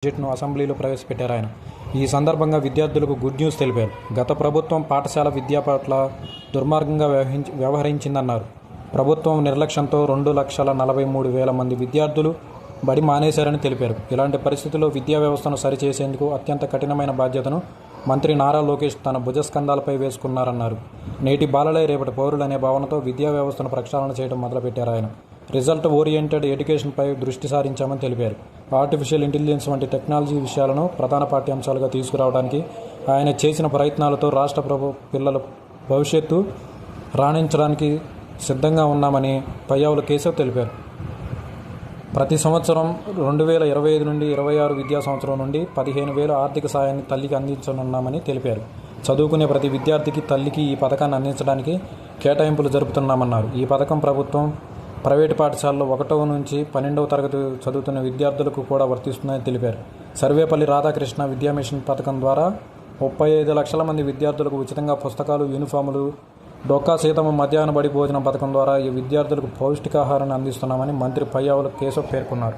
బడ్జెట్ను అసెంబ్లీలో ప్రవేశపెట్టారు ఆయన. ఈ సందర్భంగా విద్యార్థులకు గుడ్ న్యూస్ తెలిపారు. గత ప్రభుత్వం పాఠశాల విద్య పట్ల దుర్మార్గంగా వ్యవహరించిందన్నారు. ప్రభుత్వం నిర్లక్ష్యంతో 2,43,000 మంది విద్యార్థులు బడి మానేశారని తెలిపారు. ఇలాంటి పరిస్థితుల్లో విద్యా వ్యవస్థను సరిచేసేందుకు అత్యంత కఠినమైన బాధ్యతను మంత్రి నారా లోకేష్ తన భుజస్కంధాలపై వేసుకున్నారన్నారు. నేటి బాలలే రేపటి పౌరులనే భావనతో విద్యా వ్యవస్థను ప్రక్షాళన చేయడం మొదలుపెట్టారు ఆయన. రిజల్ట్ ఓరియంటెడ్ ఎడ్యుకేషన్పై దృష్టి సారించామని తెలిపారు. ఆర్టిఫిషియల్ ఇంటెలిజెన్స్ వంటి టెక్నాలజీ విషయాలను ప్రధాన పాఠ్యాంశాలుగా తీసుకురావడానికి ఆయన చేసిన ప్రయత్నాలతో రాష్ట్ర పిల్లల భవిష్యత్తు రాణించడానికి సిద్ధంగా ఉన్నామని పయ్యావుల కేశవ్ తెలిపారు. ప్రతి సంవత్సరం 2025 నుండి 26 విద్యా సంవత్సరం నుండి 15,000 ఆర్థిక సాయాన్ని తల్లికి అందించనున్నామని తెలిపారు. చదువుకునే ప్రతి విద్యార్థికి తల్లికి ఈ పథకాన్ని అందించడానికి కేటాయింపులు జరుపుతున్నామన్నారు. ఈ పథకం ప్రభుత్వం, ప్రైవేటు పాఠశాలలో 1వ నుంచి 12వ తరగతి చదువుతున్న విద్యార్థులకు కూడా వర్తిస్తుందని తెలిపారు. సర్వేపల్లి రాధాకృష్ణ విద్యా మిషన్ పథకం ద్వారా 35 లక్షల మంది విద్యార్థులకు ఉచితంగా పుస్తకాలు, యూనిఫాములు, డొక్కా సీతమ్మ మధ్యాహ్న బడి భోజనం పథకం ద్వారా ఈ విద్యార్థులకు పౌష్టికాహారాన్ని అందిస్తున్నామని మంత్రి పయ్యావుల కేశవ్ పేర్కొన్నారు.